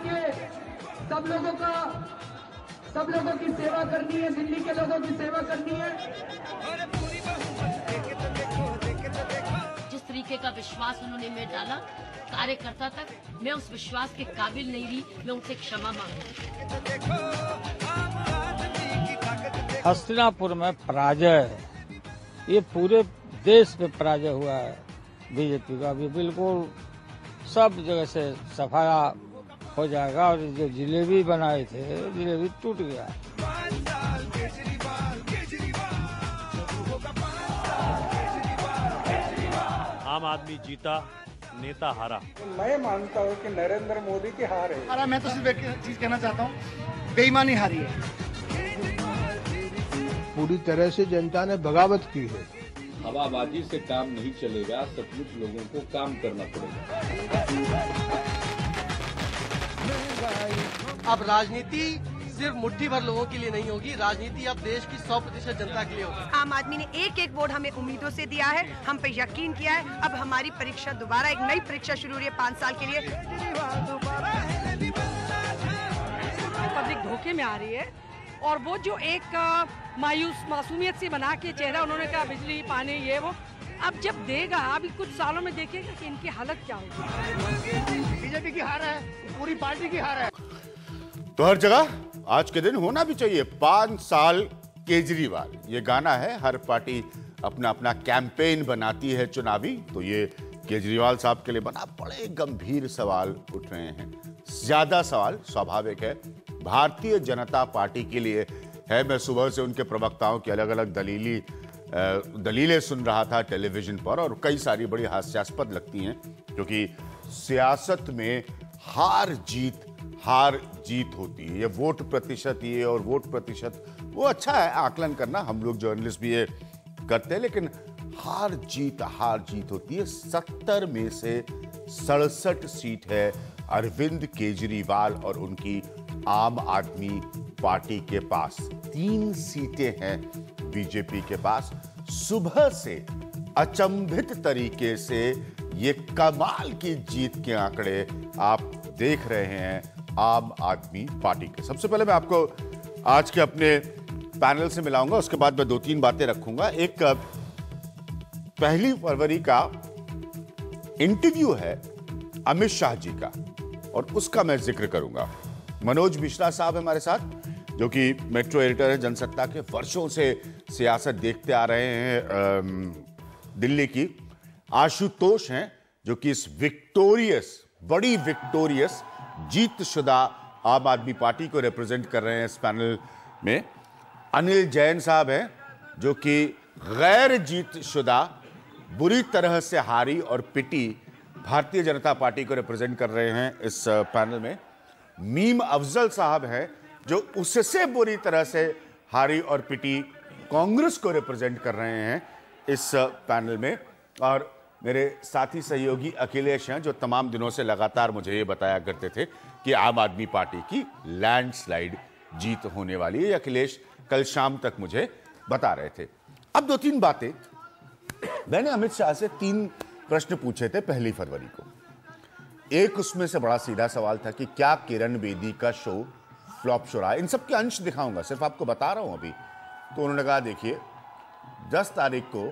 देखिए, सब लोगों की सेवा करनी है, दिल्ली के लोगों की सेवा करनी है। जिस तरीके का विश्वास उन्होंने में डाला कार्यकर्ता तक, मैं उस विश्वास के काबिल नहीं रही, मैं उनसे क्षमा मांगती हूं। हस्तिनापुर में पराजय, ये पूरे देश में पराजय हुआ है बीजेपी का। अभी बिल्कुल सब जगह से सफाया हो जाएगा और जो जिलेबी बनाए थे, जिलेबी टूट गया। आम आदमी जीता, नेता हारा। मैं मानता हूँ कि नरेंद्र मोदी की हार है। अरे मैं तो सिर्फ एक चीज कहना चाहता हूँ, बेईमानी हारी है। पूरी तरह से जनता ने बगावत की है। हवाबाजी से काम नहीं चलेगा, सचमुच लोगों को काम करना पड़ेगा। अब राजनीति सिर्फ मुट्ठी भर लोगों के लिए नहीं होगी, राजनीति अब देश की 100% जनता के लिए होगी। आम आदमी ने एक एक वोट हमें उम्मीदों से दिया है, हम पे यकीन किया है। अब हमारी परीक्षा दोबारा, एक नई परीक्षा शुरू हो रही है 5 साल के लिए। पब्लिक धोखे में आ रही है और वो जो एक मासूमियत से बना के चेहरा उन्होंने कहा बिजली पानी ये वो, अब जब देगा अभी कुछ सालों में देखेगा कि इनकी हालत क्या होगी। बीजेपी की हार है, पूरी पार्टी की हार है। तो हर जगह आज के दिन होना भी चाहिए 5 साल केजरीवाल, ये गाना है। हर पार्टी अपना अपना कैंपेन बनाती है चुनावी, तो ये केजरीवाल साहब के लिए बना। बड़े गंभीर सवाल उठ रहे हैं, ज्यादा सवाल स्वाभाविक है भारतीय जनता पार्टी के लिए है। मैं सुबह से उनके प्रवक्ताओं की अलग अलग दलीलें सुन रहा था टेलीविजन पर, और कई सारी बड़ी हास्यास्पद लगती हैं, क्योंकि सियासत में हार जीत होती है। ये वोट प्रतिशत ये और वोट प्रतिशत वो अच्छा है आकलन करना, हम लोग जर्नलिस्ट भी ये करते हैं, लेकिन हार जीत होती है। 70 में से 67 सीट है अरविंद केजरीवाल और उनकी आम आदमी पार्टी के पास। 3 सीटें हैं बीजेपी के पास। सुबह से अचंभित तरीके से ये कमाल की जीत के आंकड़े आप देख रहे हैं आम आदमी पार्टी के। सबसे पहले मैं आपको आज के अपने पैनल से मिलाऊंगा, उसके बाद मैं 2-3 बातें रखूंगा। एक 1 फरवरी का इंटरव्यू है अमित शाह जी का, और उसका मैं जिक्र करूंगा। मनोज मिश्रा साहब हमारे साथ, जो कि मेट्रो एडिटर है जनसत्ता के, वर्षों से सियासत देखते आ रहे हैं दिल्ली की। आशुतोष हैं, जो कि इस बड़ी विक्टोरियस जीतशुदा आम आदमी पार्टी को रिप्रेजेंट कर रहे हैं इस पैनल में। अनिल जैन साहब हैं, जो कि गैर जीतशुदा, बुरी तरह से हारी और पिटी भारतीय जनता पार्टी को रिप्रेजेंट कर रहे हैं इस पैनल में। मीम अफजल साहब हैं, जो उससे बुरी तरह से हारी और पिटी कांग्रेस को रिप्रेजेंट कर रहे हैं इस पैनल में। और मेरे साथी सहयोगी अखिलेश हैं, जो तमाम दिनों से लगातार मुझे ये बताया करते थे कि आम आदमी पार्टी की लैंडस्लाइड जीत होने वाली है। अखिलेश कल शाम तक मुझे बता रहे थे। अब 2-3 बातें मैंने अमित शाह से 3 प्रश्न पूछे थे 1 फरवरी को। एक उसमें से बड़ा सीधा सवाल था कि क्या किरण बेदी का शो फ्लॉप शो रहा है। इन सब के अंश दिखाऊंगा, सिर्फ आपको बता रहा हूं अभी। तो उन्होंने कहा देखिए 10 तारीख को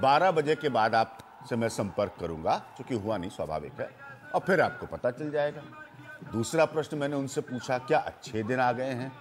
12 बजे के बाद आपसे मैं संपर्क करूंगा, क्योंकि हुआ नहीं, स्वाभाविक है, और फिर आपको पता चल जाएगा। दूसरा प्रश्न मैंने उनसे पूछा क्या अच्छे दिन आ गए हैं,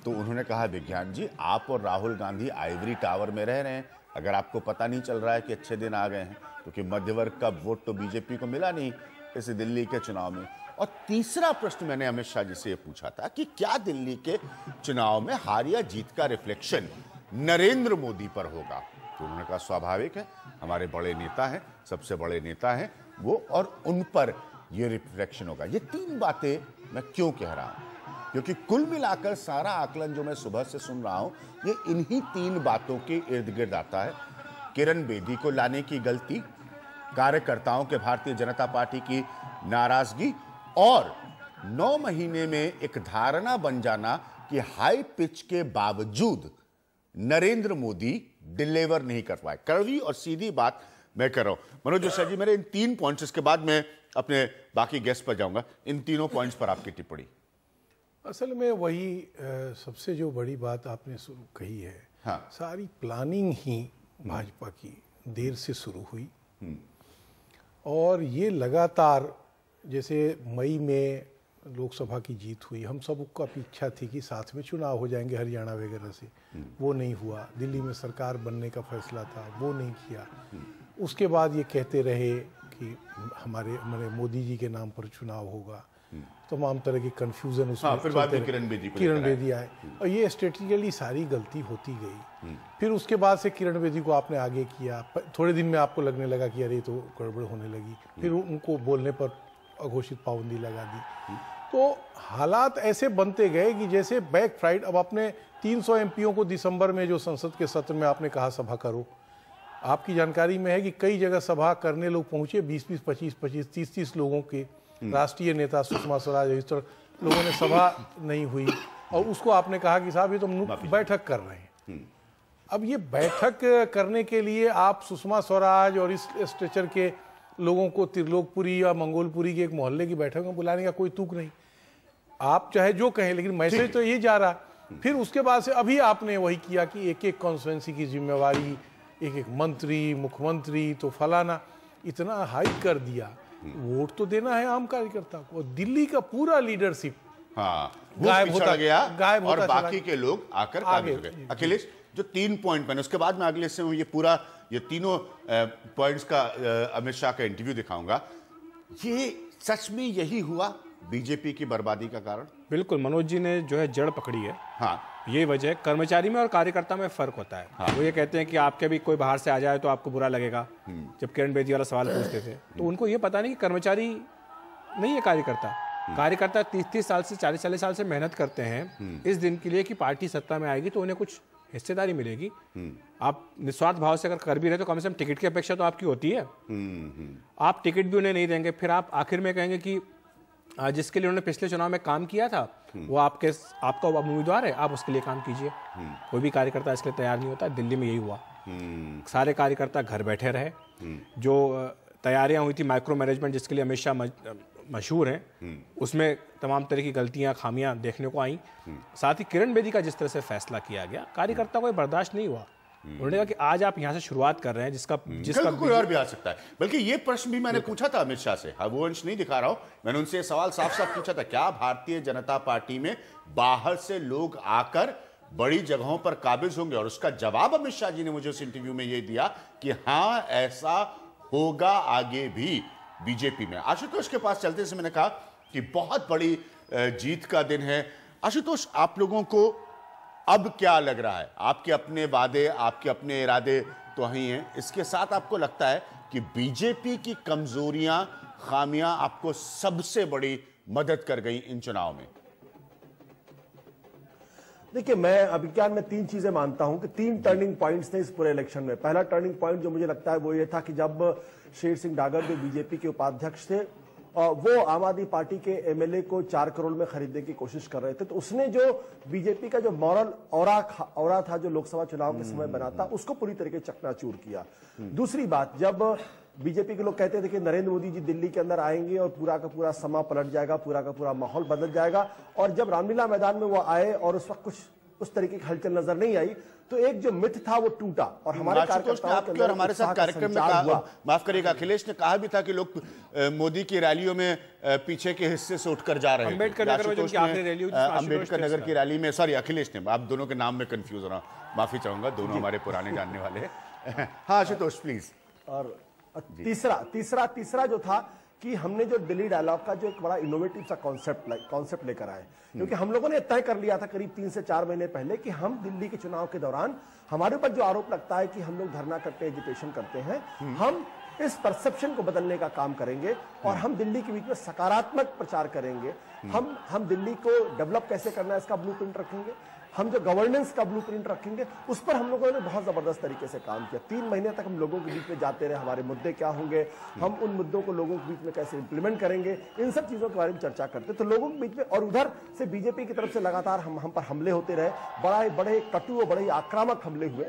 तो उन्होंने कहा विज्ञान जी आप और राहुल गांधी आइवरी टावर में रह रहे हैं, अगर आपको पता नहीं चल रहा है कि अच्छे दिन आ गए हैं, क्योंकि मध्य वर्ग का वोट तो बीजेपी को मिला नहीं इस दिल्ली के चुनाव में। और तीसरा प्रश्न मैंने अमित शाह जी से ये पूछा था कि क्या दिल्ली के चुनाव में हार या जीत का रिफ्लेक्शन नरेंद्र मोदी पर होगा। तो उन्होंने कहा स्वाभाविक है, हमारे बड़े नेता हैं, सबसे बड़े नेता हैं वो, और उन पर ये रिफ्लेक्शन होगा। ये 3 बातें मैं क्यों कह रहा हूं, क्योंकि कुल मिलाकर सारा आकलन जो मैं सुबह से सुन रहा हूं ये इन्हीं 3 बातों के इर्द गिर्द आता है। किरण बेदी को लाने की गलती, कार्यकर्ताओं के भारतीय जनता पार्टी की नाराजगी, और 9 महीने में एक धारणा बन जाना कि हाई पिच के बावजूद नरेंद्र मोदी डिलीवर नहीं कर पाए। कड़वी और सीधी बात मैं कर रहा हूं। मनोज मिश्रा जी, मेरे इन 3 पॉइंट्स के बाद मैं अपने बाकी गेस्ट पर जाऊंगा। इन तीनों पॉइंट्स पर आपकी टिप्पणी। असल में वही सबसे जो बड़ी बात आपने शुरू कही है, हाँ। सारी प्लानिंग ही भाजपा की देर से शुरू हुई और ये लगातार, जैसे मई में लोकसभा की जीत हुई, हम सबको अपेक्षा थी कि साथ में चुनाव हो जाएंगे हरियाणा वगैरह से, वो नहीं हुआ। दिल्ली में सरकार बनने का फैसला था, वो नहीं किया। उसके बाद ये कहते रहे कि हमारे मोदी जी के नाम पर चुनाव होगा, तमाम तरह की कंफ्यूजन उसमें। हाँ, फिर बाद में किरण बेदी आए और ये स्ट्रेटेजिकली सारी गलती होती गई। फिर उसके बाद से किरण बेदी को आपने आगे किया, थोड़े दिन में आपको लगने लगा कि अरे तो गड़बड़ होने लगी, फिर उनको बोलने पर अघोषित पाबंदी लगा दी। तो हालात ऐसे बनते गए कि जैसे बैक फ्राइड। अब आपने 300 एमपीओ को दिसंबर में जो संसद के सत्र में आपने कहा सभा करो, आपकी जानकारी में है कि कई जगह सभा करने लोग पहुंचे, 20-20, 25-25, 30-30 लोगों के राष्ट्रीय नेता सुषमा स्वराज, इस तरह लोगों ने सभा नहीं हुई और उसको आपने कहा कि साहब ये तो बैठक कर रहे हैं। अब ये बैठक करने के लिए आप सुषमा स्वराज और इस स्ट्रेचर के लोगों को त्रिलोकपुरी या मंगोलपुरी के एक मोहल्ले की बैठक में बुलाने का कोई तुक नहीं। आप चाहे जो कहें, लेकिन मैसेज तो ये जा रहा। फिर उसके बाद से अभी आपने वही किया कि एक एक कॉन्स्टिट्यूएंसी की जिम्मेवारी, एक एक मंत्री, मुख्यमंत्री, तो फलाना इतना हाइक कर दिया। वोट तो देना है आम कार्यकर्ता को। दिल्ली का पूरा लीडरशिप गायब होता गया और बाकी के लोग आकर काबिल हो गए। अखिलेश, जो 3 पॉइंट मैंने, उसके बाद मैं अगले से ये तीनों पॉइंट्स का अमित शाह का इंटरव्यू दिखाऊंगा। ये सच में यही हुआ बीजेपी की बर्बादी का कारण? बिल्कुल, मनोज जी ने जो है जड़ पकड़ी है। हाँ, ये वजह है। कर्मचारी में और कार्यकर्ता में फर्क होता है। हाँ। वो ये कहते हैं कि आपके भी कोई बाहर से आ जाए तो आपको बुरा लगेगा। जब किरण बेदी वाला सवाल पूछते थे तो उनको ये पता नहीं कि कर्मचारी नहीं है कार्यकर्ता। कार्यकर्ता 30-30 साल से 40-40 साल से मेहनत करते हैं इस दिन के लिए कि पार्टी सत्ता में आएगी तो उन्हें कुछ हिस्सेदारी मिलेगी। आप निस्वार्थ भाव से अगर कर भी रहे तो कम से कम टिकट की अपेक्षा तो आपकी होती है। आप टिकट भी उन्हें नहीं देंगे, फिर आप आखिर में कहेंगे कि जिसके लिए उन्होंने पिछले चुनाव में काम किया था वो आपका उम्मीदवार है, आप उसके लिए काम कीजिए। कोई भी कार्यकर्ता इसके लिए तैयार नहीं होता। दिल्ली में यही हुआ। सारे कार्यकर्ता घर बैठे रहे। जो तैयारियां हुई थी माइक्रो मैनेजमेंट जिसके लिए अमित शाह मशहूर हैं, उसमें तमाम तरह की गलतियां, खामियां देखने को आई। साथ ही किरण बेदी का जिस तरह से फैसला किया गया, कार्यकर्ता को बर्दाश्त नहीं हुआ। उन्होंने कहा कि आज आप यहां से शुरुआत कर रहे हैं जिसका कोई और भी आ सकता है। बल्कि ये प्रश्न भी मैंने पूछा था अमित शाह से, वो अंश नहीं दिखा रहा हूं, मैंने उनसे सवाल साफ साफ पूछा था, क्या भारतीय जनता पार्टी में बाहर से लोग आकर बड़ी जगहों पर काबिज होंगे? और उसका जवाब अमित शाह जी ने मुझे उस इंटरव्यू में ये दिया कि हाँ, ऐसा होगा आगे भी बीजेपी में। आशुतोष के पास चलते से मैंने कहा कि बहुत बड़ी जीत का दिन है। आशुतोष, आप लोगों को अब क्या लग रहा है? आपके अपने वादे, आपके अपने इरादे तो ही हैं, इसके साथ आपको लगता है कि बीजेपी की कमजोरियां, खामियां आपको सबसे बड़ी मदद कर गई इन चुनाव में? देखिए, मैं अभिज्ञान में 3 चीजें मानता हूं कि 3 टर्निंग पॉइंट्स थे इस पूरे इलेक्शन में। पहला टर्निंग पॉइंट जो मुझे लगता है वो ये था कि जब शेर सिंह डागर जो बीजेपी के उपाध्यक्ष थे, वो आम आदमी पार्टी के एमएलए को 4 करोड़ में खरीदने की कोशिश कर रहे थे, तो उसने जो बीजेपी का जो मॉरल ऑरा था जो लोकसभा चुनाव के समय बना था, उसको पूरी तरीके चकनाचूर किया। दूसरी बात, जब बीजेपी के लोग कहते थे कि नरेंद्र मोदी जी दिल्ली के अंदर आएंगे और पूरा का पूरा समा पलट जाएगा, पूरा का पूरा माहौल बदल जाएगा, और जब रामलीला मैदान में वो आए और उस वक्त कुछ उस तरीके की हलचल नजर नहीं आई, तो एक जो मिथ था वो टूटा। और हमारे कार्यकर्ताओं के अंदर हमारे साथ कार्यक्रम में कहा, माफ करिएगा, अखिलेश ने कहा भी था कि लोग मोदी की रैलियों में पीछे के हिस्से से उठकर जा रहे हैं। अम्बेडकर नगर की रैली में, सॉरी अखिलेश ने, आप दोनों के नाम में कंफ्यूज हो रहा हूं, माफी चाहूंगा, दोनों हमारे पुराने जानने वाले हैं। हाँ आशुतोष प्लीज। और तीसरा जो था कि हमने जो दिल्ली डायलॉग का जो एक बड़ा इनोवेटिव सा कॉन्सेप्ट लेकर आए, क्योंकि हम लोगों ने तय कर लिया था करीब 3 से 4 महीने पहले कि हम दिल्ली के चुनाव के दौरान हमारे ऊपर जो आरोप लगता है कि हम लोग धरना करते, एजिटेशन करते हैं, हम इस परसेप्शन को बदलने का काम करेंगे और हम दिल्ली के बीच में सकारात्मक प्रचार करेंगे। हम दिल्ली को डेवलप कैसे करना है इसका ब्लूप्रिंट रखेंगे, हम जो गवर्नेंस का ब्लूप्रिंट रखेंगे, उस पर हम लोगों ने बहुत जबरदस्त तरीके से काम किया। 3 महीने तक हम लोगों के बीच में जाते रहे, हमारे मुद्दे क्या होंगे, हम उन मुद्दों को लोगों के बीच में कैसे इंप्लीमेंट करेंगे, इन सब चीजों के बारे में चर्चा करते तो लोगों के बीच में। और उधर से बीजेपी की तरफ से लगातार हम पर हमले होते रहे, बड़े कटु और बड़े आक्रामक हमले हुए,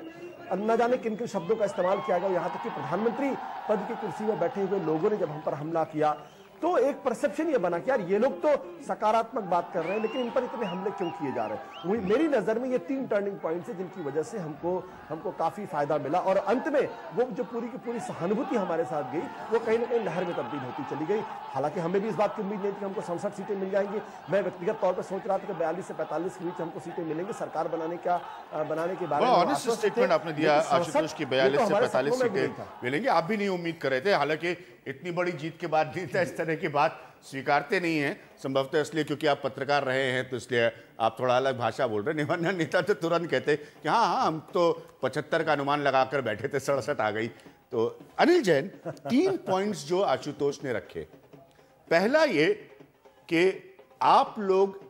न जाने किन किन शब्दों का इस्तेमाल किया गया। यहाँ तक कि प्रधानमंत्री पद की कुर्सी में बैठे हुए लोगों ने जब हम पर हमला किया तो एक परसेप्शन ये बना कि यार ये लोग तो सकारात्मक बात कर रहे हैं, लेकिन इन पर इतने हमले क्यों किए जा रहे हैं। मेरी नजर में ये 3 टर्निंग पॉइंट्स है जिनकी वजह से हमको काफी फायदा मिला, और अंत में वो जो पूरी की पूरी सहानुभूति हमारे साथ गई वो कहीं ना कहीं लहर में तब्दील होती चली गई। हालांकि हमें भी इस बात की उम्मीद नहीं थी कि हमको 67 सीटें मिल जाएंगी। मैं व्यक्तिगत तौर पर सोच रहा था कि 42 से 45 के बीच हमको सीटें मिलेंगी। सरकार बनाने के बारे में ऑनेस्ट स्टेटमेंट आपने दिया आशुतोष की, 42 से 45 सीटें मिलेंगी। आप भी नहीं उम्मीद कर रहे थे, हालांकि इतनी बड़ी जीत के बाद नेता इस तरह की बात स्वीकारते नहीं है, संभवतः इसलिए क्योंकि आप पत्रकार रहे हैं, तो इसलिए आप थोड़ा अलग भाषा बोल रहे हैं। वरना नेता तो तुरंत कहते कि हाँ हम तो 75 का अनुमान लगाकर बैठे थे, 67 आ गई। तो अनिल जैन, 3 पॉइंट्स जो आशुतोष ने रखे, पहला ये कि आप लोग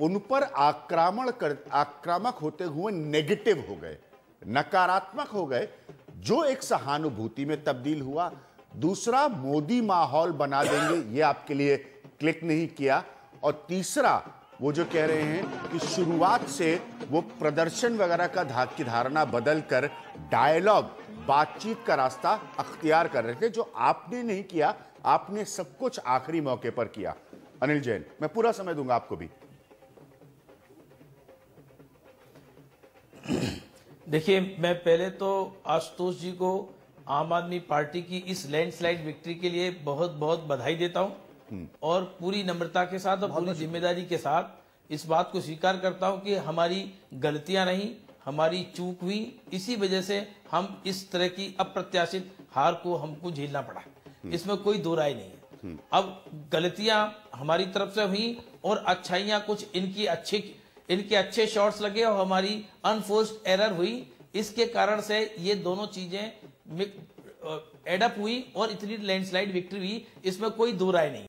उन पर आक्रामक होते हुए नेगेटिव हो गए, नकारात्मक हो गए, जो एक सहानुभूति में तब्दील हुआ। दूसरा, मोदी माहौल बना देंगे, ये आपके लिए क्लिक नहीं किया। और तीसरा, वो जो कह रहे हैं कि शुरुआत से वो प्रदर्शन वगैरह की धारणा बदलकर डायलॉग, बातचीत का रास्ता अख्तियार कर रहे थे, जो आपने नहीं किया। आपने सब कुछ आखिरी मौके पर किया। अनिल जैन, मैं पूरा समय दूंगा आपको भी। देखिए, मैं पहले तो आशुतोष जी को आम आदमी पार्टी की इस लैंडस्लाइड विक्ट्री के लिए बहुत बहुत बधाई देता हूं, और पूरी नम्रता के साथ और पूरी जिम्मेदारी के साथ इस बात को स्वीकार करता हूं कि हमारी गलतियां नहीं, हमारी चूक हुई। इसी वजह से हम इस तरह की अप्रत्याशित हार को हमको झेलना पड़ा, इसमें कोई दो राय नहीं है। अब गलतियां हमारी तरफ से हुई और अच्छाइयां कुछ इनके अच्छे शॉट्स लगे और हमारी अनफोर्स्ड एरर हुई। इसके कारण से ये दोनों चीजें एडअप हुई और इतनी लैंडस्लाइड विक्ट्री हुई, इसमें कोई दो राय नहीं है।